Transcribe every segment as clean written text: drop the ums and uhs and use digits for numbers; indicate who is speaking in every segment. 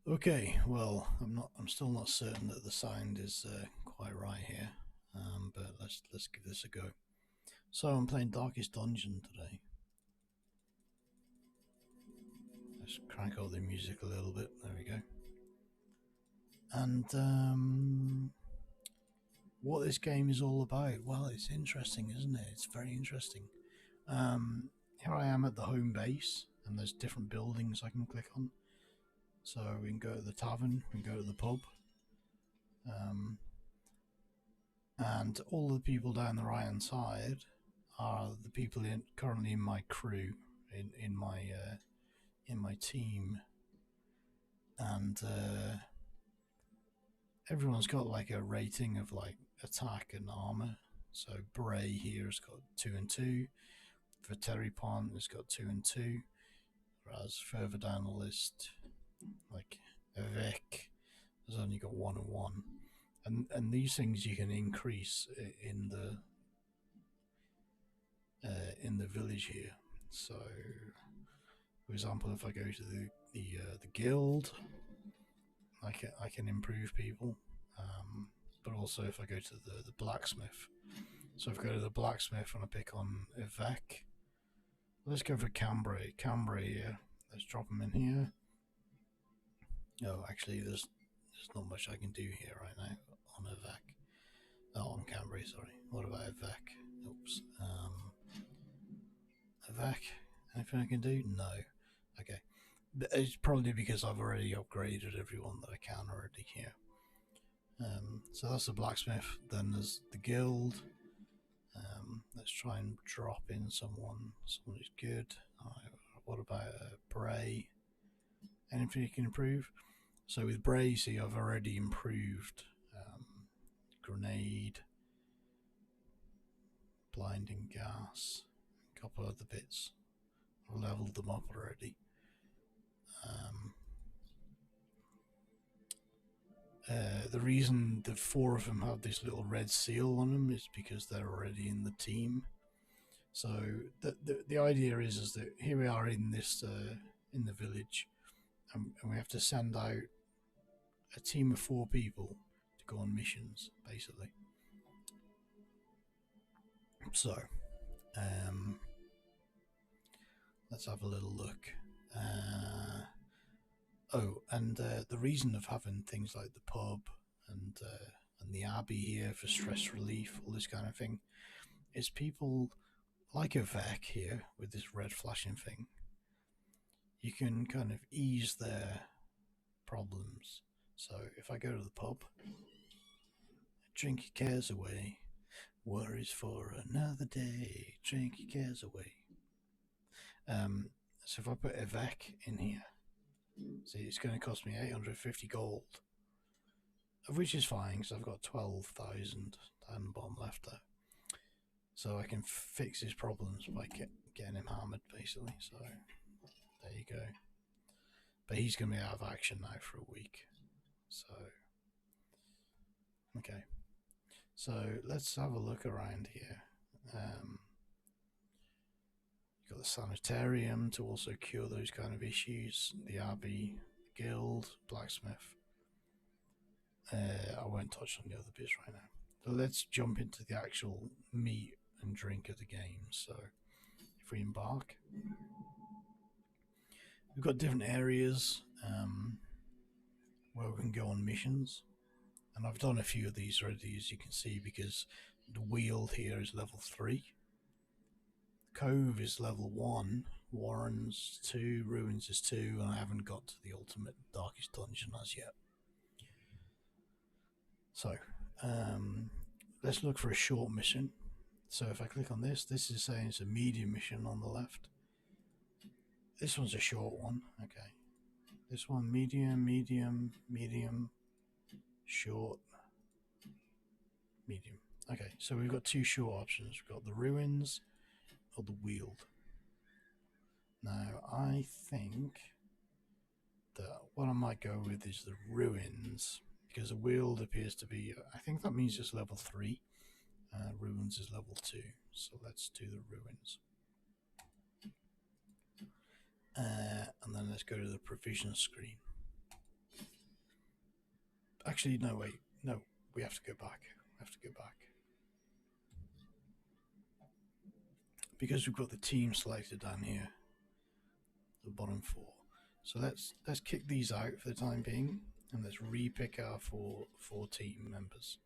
Speaker 1: Okay, well, I'm still not certain that the sound is quite right here, but let's give this a go. So I'm playing Darkest Dungeon today. Let's crank up the music a little bit. There we go. And what this game is all about? Well, it's interesting, isn't it? It's very interesting. Um, Here I am at the home base, and there's different buildings I can click on. So we can go to the tavern, we can go to the pub, um, and all the people down the right hand side are the people currently in my crew, in my team, and everyone's got like a rating of like attack and armor. So Bray here has got 2 and 2. Veteripon has got 2 and 2. Whereas further down the list, like Vec has only got 1 and 1. And these things you can increase in the village here. So, for example, if I go to the guild, I can improve people. But also if I go to the blacksmith. So if I go to the blacksmith and I pick on Ivek, let's go for Cambrai. Cambrai here. Let's drop him in here. Oh, actually, there's not much I can do here right now on Ivek. Oh, on Cambrai, sorry. What about Ivek? Oops. Ivek, anything I can do? No. Okay. It's probably because I've already upgraded everyone that I can already here. So that's the blacksmith. Then there's the guild. Let's try and drop in someone who's good. What about Bray? Anything you can improve? So with Bray, see, I've already improved grenade, blinding gas, a couple other bits. I've leveled them up already. Um, the reason the 4 of them have this little red seal on them is because they're already in the team. So the idea is that here we are in this in the village, and we have to send out a team of 4 people to go on missions, basically. So let's have a little look. And the reason of having things like the pub and the abbey here for stress relief, all this kind of thing, is people like a Vec here with this red flashing thing. You can kind of ease their problems. So if I go to the pub, drink your cares away, worries for another day, drink your cares away. So if I put a Vec in here, see, it's going to cost me 850 gold, of which is fine because I've got 12,000 down the bottom left there. So I can fix his problems by getting him hammered, basically. So there you go. But he's going to be out of action now for a week. So, okay. So let's have a look around here. You've got the sanitarium to also cure those kind of issues, the abbey, the guild, blacksmith. I won't touch on the other bits right now. So let's jump into the actual meat and drink of the game. So if we embark, we've got different areas where we can go on missions. And I've done a few of these already, as you can see, because the Weald here is level 3. Cove is level 1. Warren's 2. Ruins is 2. And I haven't got to the ultimate Darkest Dungeon as yet. So, let's look for a short mission. So if I click on this, this is saying it's a medium mission on the left. This one's a short one. Okay. This one, medium, medium, medium, short, medium. Okay, so we've got 2 short options. We've got the Ruins or the Weald. Now, I think that what I might go with is the Ruins, because the Weald appears to be, I think that means it's level 3. Ruins is level 2. So let's do the Ruins. And then let's go to the provision screen. Actually, no, wait. No, we have to go back. We have to go back. Because we've got the team selected down here, the bottom four. So let's kick these out for the time being, and let's re-pick our four team members.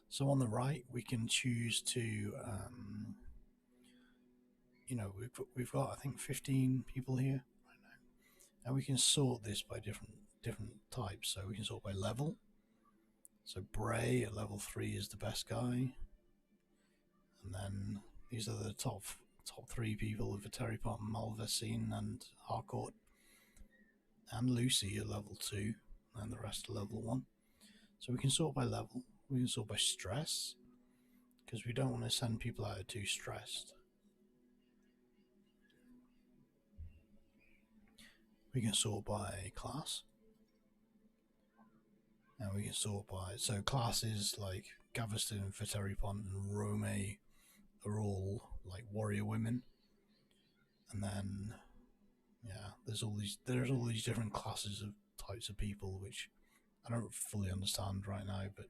Speaker 1: So on the right, we can choose to, we've got I think 15 people here right now, and we can sort this by different types. So we can sort by level. So Bray at level 3 is the best guy, and then these are the top 3 people: Veteripon, Malvesine, and Harcourt, and Lucy at level 2, and the rest are level 1. So we can sort by level. We can sort by stress, because we don't want to send people out too stressed. We can sort by class, and we can sort by, so classes like Gaveston, Veteripon, and Rome are all like warrior women, and then there's all these different classes of types of people which I don't fully understand right now, but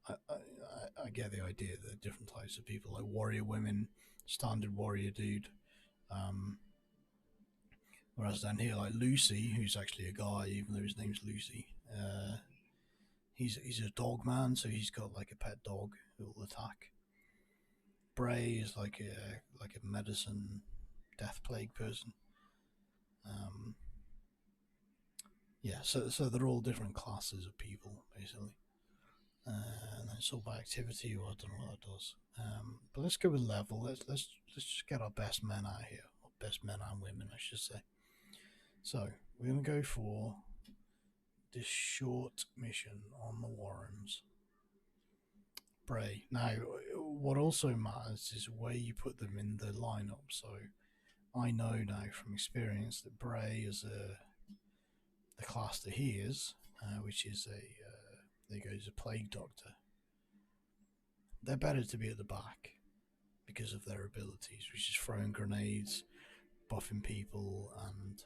Speaker 1: I get the idea that different types of people, like warrior women, standard warrior dude. Whereas down here, like Lucy, who's actually a guy, even though his name's Lucy, he's a dog man, so he's got like a pet dog who will attack. Bray is like a medicine death plague person. So they're all different classes of people basically. And then sort by activity, or I don't know what that does. But let's go with level. Let's just get our best men out here, or best men and women, I should say. So we're gonna go for this short mission on the Warrens. Bray. Now, what also matters is where you put them in the lineup. So I know now from experience that Bray is the class that he is, which is there goes a plague doctor. They're better to be at the back because of their abilities, which is throwing grenades, buffing people, and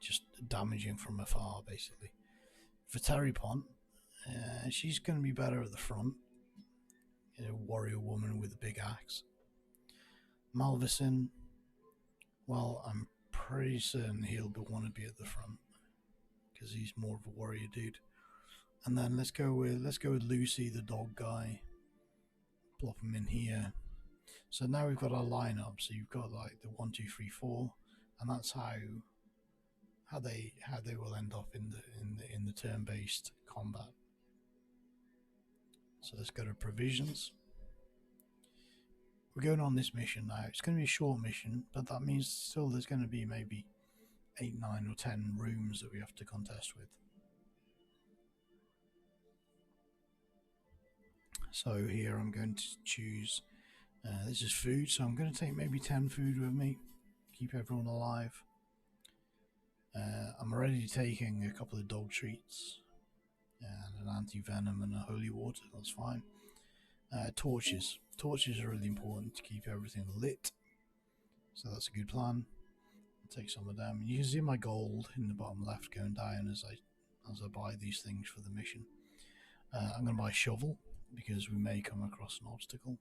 Speaker 1: just damaging from afar, basically. Veteripon, she's going to be better at the front. A warrior woman with a big axe. Malvesine, well, I'm pretty certain he'll want to be at the front because he's more of a warrior dude. And then let's go with Lucy, the dog guy. Plop him in here. So now we've got our lineup. So you've got like the 1, 2, 3, 4, and that's how they will end up in the turn-based combat. So let's go to provisions. We're going on this mission now. It's going to be a short mission, but that means still there's going to be maybe 8, 9, or 10 rooms that we have to contest with. So here I'm going to choose, this is food, so I'm going to take maybe 10 food with me, keep everyone alive. I'm already taking a couple of dog treats and an anti-venom and a holy water, that's fine. Torches are really important to keep everything lit, so that's a good plan. I'll take some of them. You can see my gold in the bottom left going down as I buy these things for the mission. I'm going to buy a shovel because we may come across an obstacle.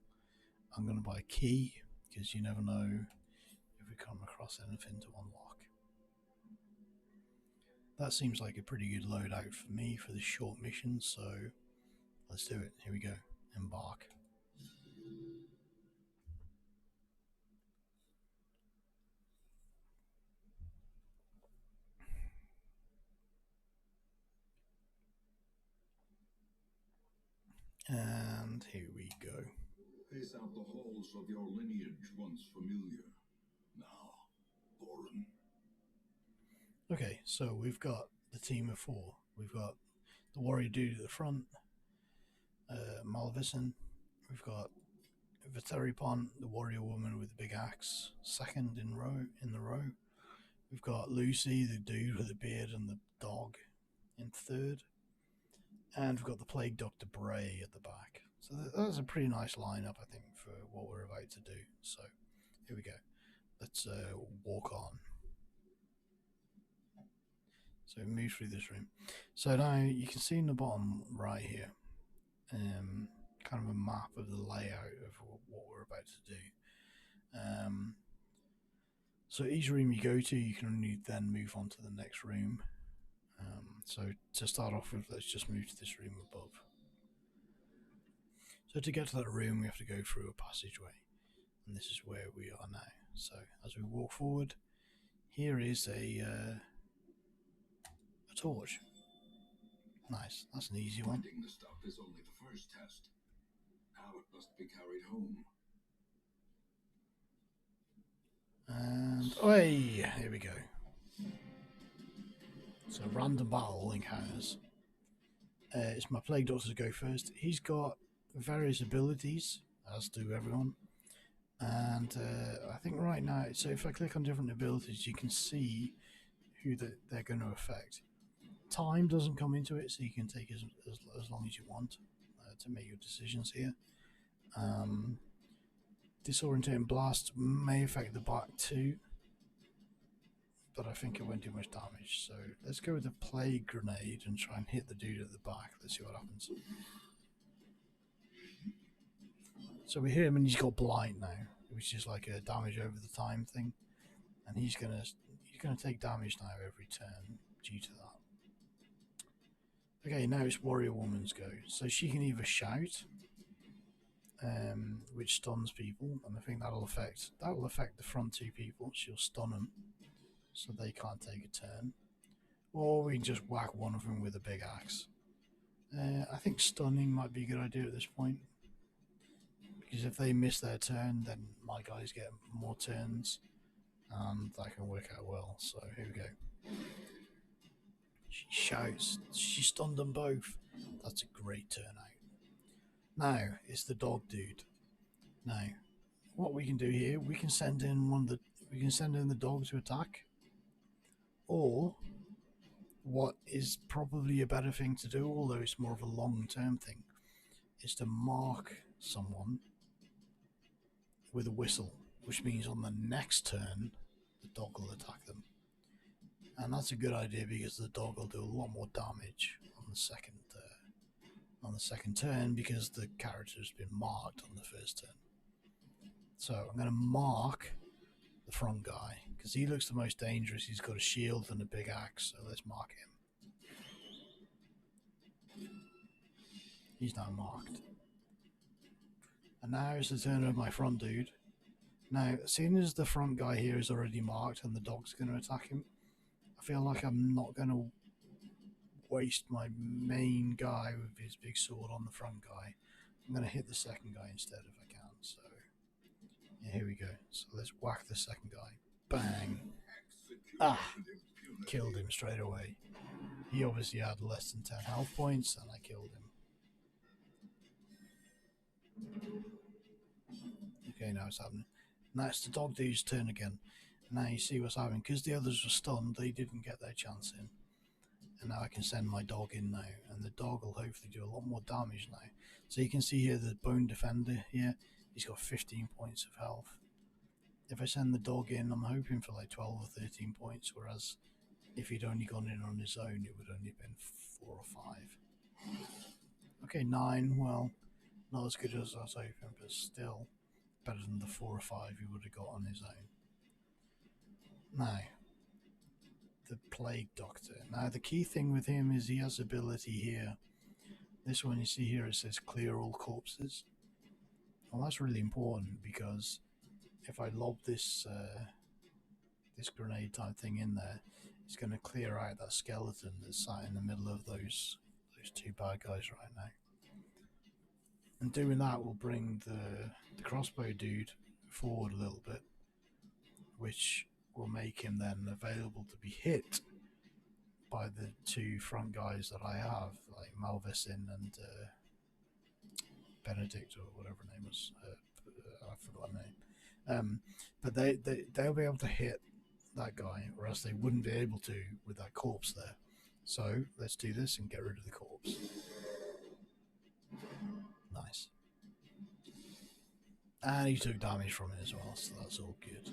Speaker 1: I'm going to buy a key because you never know if we come across anything to unlock. That seems like a pretty good loadout for me for this short mission, so let's do it. Here we go. Embark. And here we go.
Speaker 2: Pace out the halls of your lineage once familiar. Now, Thorin.
Speaker 1: Okay, so we've got the team of 4. We've got the warrior dude at the front, Malvesine. We've got Veteripon, the warrior woman with the big axe, second in the row. We've got Lucy, the dude with the beard and the dog, in third. And we've got the plague doctor Bray at the back. So that's a pretty nice lineup, I think, for what we're about to do. So here we go. let's walk on. So move through this room. So now you can see in the bottom right here, kind of a map of the layout of what we're about to do. So each room you go to, you can only then move on to the next room. So to start off with, let's just move to this room above. So to get to that room, we have to go through a passageway, and this is where we are now. So as we walk forward, here is a torch. Nice, that's an easy one.
Speaker 2: Finding the stuff is only the first test. Now it must be carried home.
Speaker 1: And away, here we go. So random battle encounters. It's my plague doctor to go first. He's got various abilities, as do everyone. And I think right now, so if I click on different abilities, you can see who they're going to affect. Time doesn't come into it, so you can take as long as you want to make your decisions here. Disorientating blast may affect the back too, but I think it won't do much damage. So let's go with the plague grenade and try and hit the dude at the back. Let's see what happens. So we hit him and he's got blind now, which is like a damage over the time thing, and he's gonna take damage now every turn due to that. Okay, now it's Warrior Woman's go. So she can either shout, which stuns people, and I think that will affect the front two people. She'll stun them, so they can't take a turn. Or we can just whack one of them with a big axe. I think stunning might be a good idea at this point, because if they miss their turn, then my guys get more turns, and that can work out well. So here we go. She shouts. She stunned them both. That's a great turnout. Now it's the dog dude. Now, what we can do here, we can send in the dog to attack, or what is probably a better thing to do, although it's more of a long-term thing, is to mark someone with a whistle, which means on the next turn, the dog will attack them. And that's a good idea because the dog will do a lot more damage on the second turn because the character's been marked on the first turn. So I'm going to mark the front guy because he looks the most dangerous. He's got a shield and a big axe, so let's mark him. He's now marked. And now it's the turn of my front dude. Now, seeing as the front guy here is already marked and the dog's going to attack him, I feel like I'm not going to waste my main guy with his big sword on the front guy. I'm going to hit the second guy instead if I can. So, yeah, here we go. So let's whack the second guy. Bang. Killed him straight away. He obviously had less than 10 health points and I killed him. Okay, now it's happening. Now it's the dog dude's turn again. Now you see what's happening. Because the others were stunned, they didn't get their chance in. And now I can send my dog in now. And the dog will hopefully do a lot more damage now. So you can see here the Bone Defender here. He's got 15 points of health. If I send the dog in, I'm hoping for like 12 or 13 points. Whereas if he'd only gone in on his own, it would only have been 4 or 5. Okay, 9. Well, not as good as I was hoping, but still better than the 4 or 5 he would have got on his own. Now, the Plague Doctor. Now, the key thing with him is he has ability here. This one you see here, it says clear all corpses. Well, that's really important because if I lob this this grenade type thing in there, it's going to clear out that skeleton that's sat in the middle of those two bad guys right now. And doing that will bring the crossbow dude forward a little bit, which will make him then available to be hit by the two front guys that I have, like Malvesin and Benedict or whatever her name was. I forgot her name. But they'll be able to hit that guy, or else they wouldn't be able to with that corpse there. So let's do this and get rid of the corpse. Nice. And he took damage from it as well, so that's all good.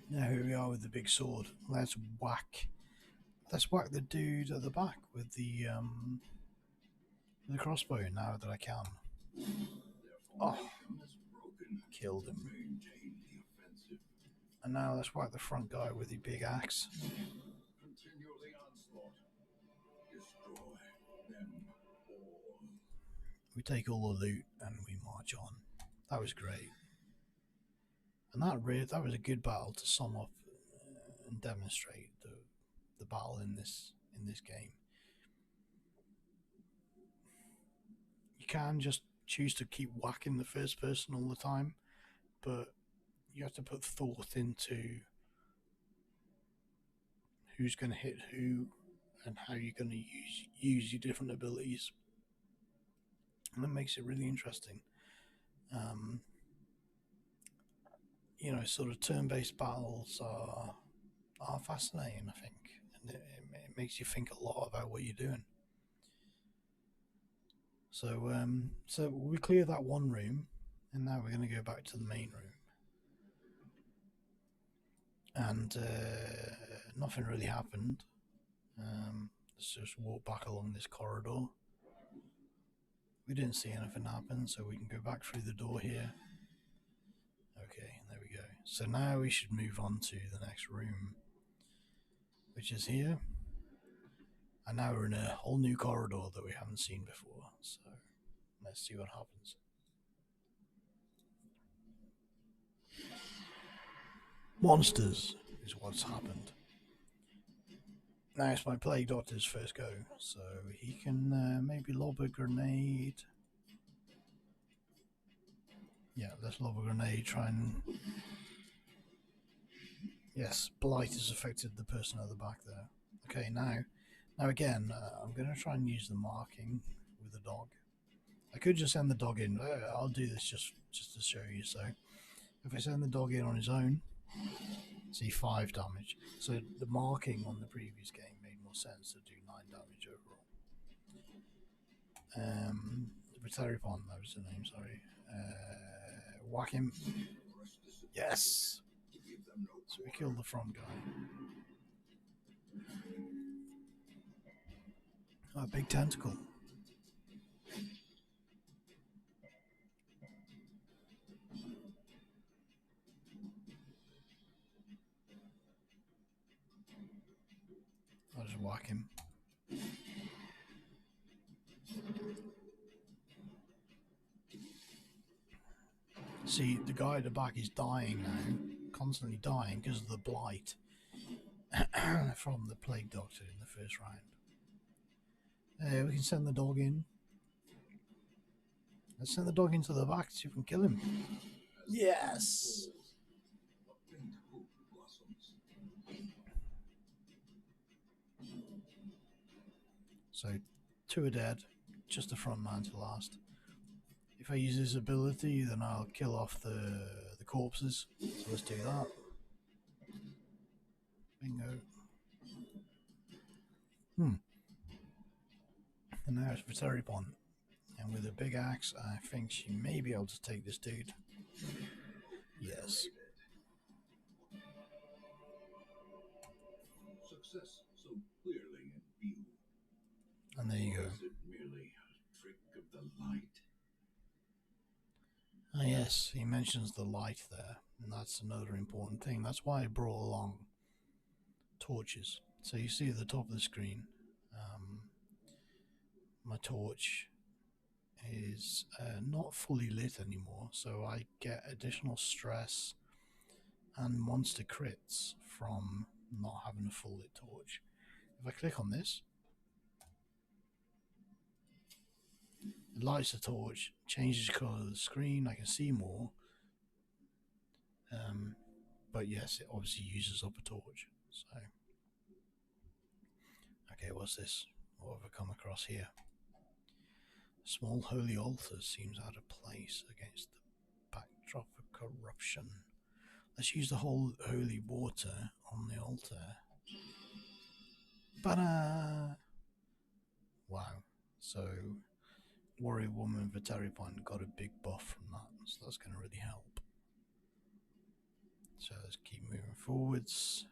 Speaker 1: Now here we are with the big sword. Let's whack. Let's whack the dude at the back with the crossbow. Now that I can. Oh, killed him. And now let's whack the front guy with the big axe. We take all the loot and we march on. That was great. And that was a good battle to sum up and demonstrate the battle in this game. You can just choose to keep whacking the first person all the time, but you have to put thought into who's going to hit who and how you're going to use your different abilities, and that makes it really interesting. You know, sort of turn-based battles are fascinating, I think, and it makes you think a lot about what you're doing. So we clear that one room, and now we're going to go back to the main room. And nothing really happened. Let's just walk back along this corridor. We didn't see anything happen, so we can go back through the door here. Okay, there we go. So now we should move on to the next room, which is here. And now we're in a whole new corridor that we haven't seen before. So let's see what happens. Monsters is what's happened. Now it's my Plague Doctor's first go, so he can maybe lob a grenade. Yeah, let's lob a grenade, try and... Yes, Blight has affected the person at the back there. Okay, now again, I'm going to try and use the marking with the dog. I could just send the dog in. I'll do this just to show you. So if I send the dog in on his own, see 5 damage. So the marking on the previous game made more sense to do 9 damage overall. Retaripon, that was the name, sorry. Whack him. Yes! So we killed the front guy. Oh, a big tentacle. I'll just whack him. See, the guy at the back is dying now, constantly dying because of the blight from the Plague Doctor in the first round. We can send the dog in. Let's send the dog into the back so you can kill him. Yes! So, 2 are dead, just the front man to last. If I use his ability, then I'll kill off the corpses. So let's do that. Bingo. And now it's Retaripon. And with a big axe, I think she may be able to take this dude. Yes.
Speaker 2: Success so clearly in view.
Speaker 1: And there you go.
Speaker 2: Is it merely a trick of the light?
Speaker 1: Ah, yes, he mentions the light there, and that's another important thing. That's why I brought along torches. So you see at the top of the screen, my torch is not fully lit anymore, so I get additional stress and monster crits from not having a full lit torch. If I click on this, it lights the torch, changes the colour of the screen, I can see more. But yes, it obviously uses up a torch. So, okay, what's this? What have I come across here? Small holy altar seems out of place against the backdrop of corruption. Let's use the whole holy water on the altar. Ba-da! Wow. So, warrior woman Retaripon got a big buff from that, so that's going to really help. So let's keep moving forwards.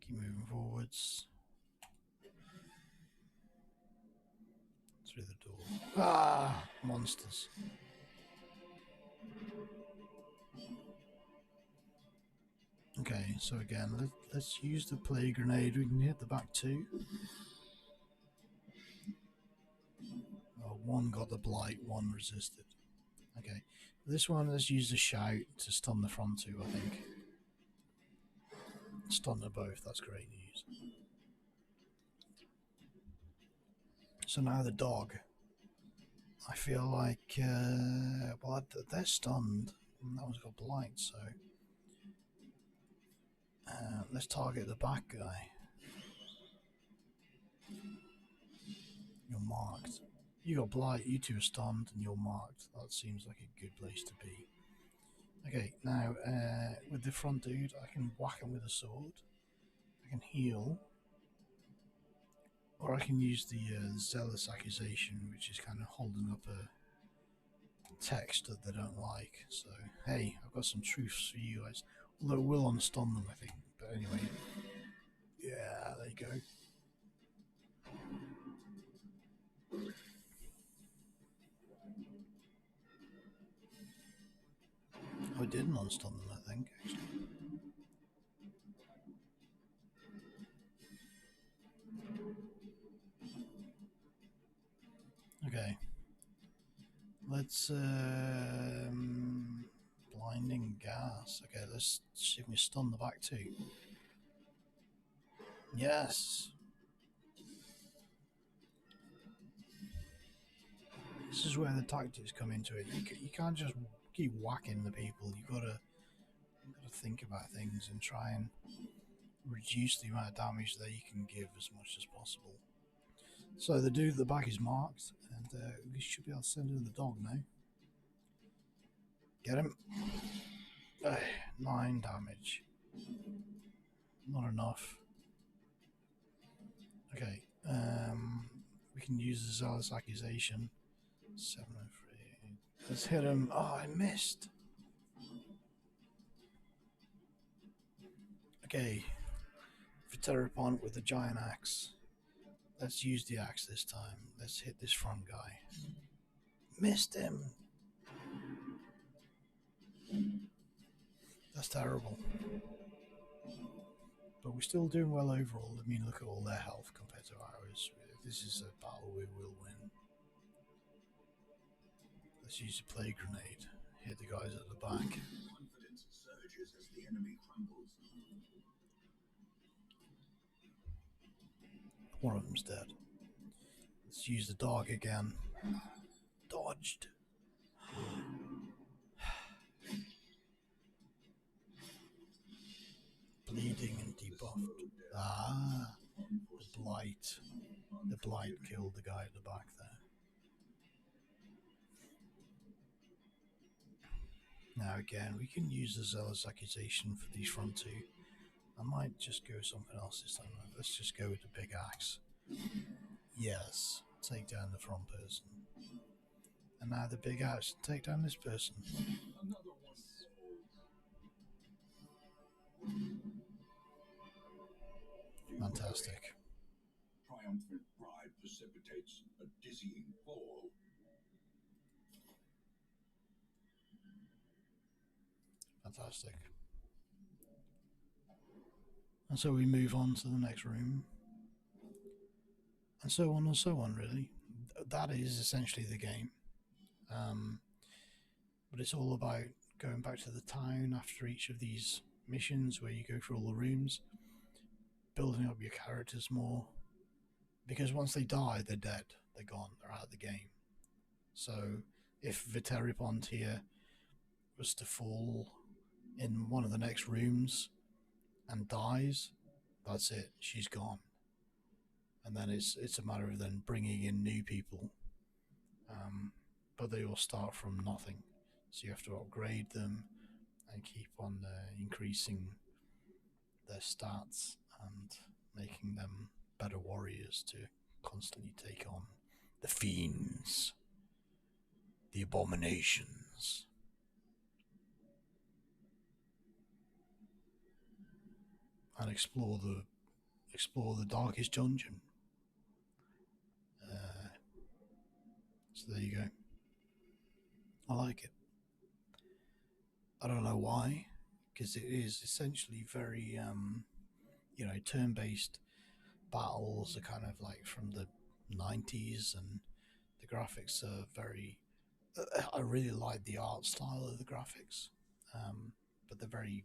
Speaker 1: Keep moving forwards. Through the door. Ah! Monsters. Okay, so again, let's use the plague grenade. We can hit the back two. Oh, one got the blight, one resisted. Okay, this one, let's use the shout to stun the front two, I think. Stun them both, that's great news. So now the dog. I feel like, well, they're stunned. And that one's got blight, so... let's target the back guy. You're marked. You got blight, you two are stunned, and you're marked. That seems like a good place to be. Okay, now, with the front dude, I can whack him with a sword. I can heal. Or I can use the zealous accusation, which is kind of holding up a text that they don't like. So, hey, I've got some truths for you guys. Although it will unstun them, I think. But anyway, yeah, there you go. Oh, it didn't unstun them, I think, actually. Okay. Let's, blinding gas. Okay, let's see if we stun the back two. Yes! This is where the tactics come into it. You can't just keep whacking the people. You've got to think about things and try and reduce the amount of damage that you can give as much as possible. So the dude at the back is marked, and we should be able to send in the dog now. Get him. 9 damage. Not enough. Okay, we can use the zealous accusation. 703. Let's hit him. Oh, I missed. Okay, Viterapon with the giant axe. Let's use the axe this time. Let's hit this front guy. Missed him. That's terrible. But we're still doing well overall. I mean, look at all their health compared to ours. This is a battle we will win. Let's use the plague grenade. Hit the guys at the back.
Speaker 2: Confidence surges as the enemy crumbles.
Speaker 1: One of them's dead. Let's use the dog again. Dodged. Bleeding and debuffed. Ah, the blight. The blight killed the guy at the back there. Now again, we can use the zealous accusation for these front two. I might just go something else this time. Let's just go with the big axe. Yes, take down the front person. And now the big axe, take down this person.
Speaker 2: Another one.
Speaker 1: Fantastic.
Speaker 2: Triumphant pride precipitates a dizzying fall.
Speaker 1: Fantastic. And so we move on to the next room. And so on and so on, really. That is essentially the game. But it's all about going back to the town after each of these missions where you go through all the rooms, building up your characters more. Because once they die, they're dead. They're gone. They're out of the game. So if Viterapon here was to fall in one of the next rooms and dies, that's it. She's gone. And then it's a matter of then bringing in new people. But they all start from nothing. So you have to upgrade them and keep on increasing their stats and making them better warriors to constantly take on the fiends, the abominations. and explore the darkest dungeon. So there you go. I like it. I don't know why, because it is essentially very turn-based battles are kind of like from the 90s, and the graphics are very. I really like the art style of the graphics, but they're very,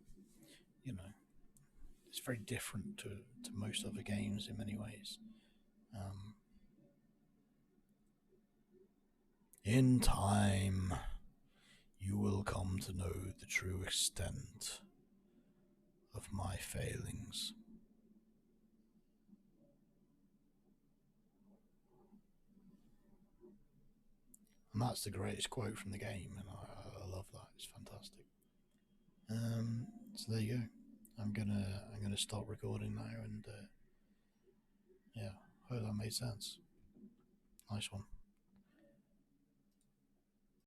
Speaker 1: it's very different to most other games in many ways. In time, you will come to know the true extent of my failings. And that's the greatest quote from the game, and I love that. It's fantastic. So there you go. I'm gonna stop recording now, and yeah, hope that made sense. Nice one.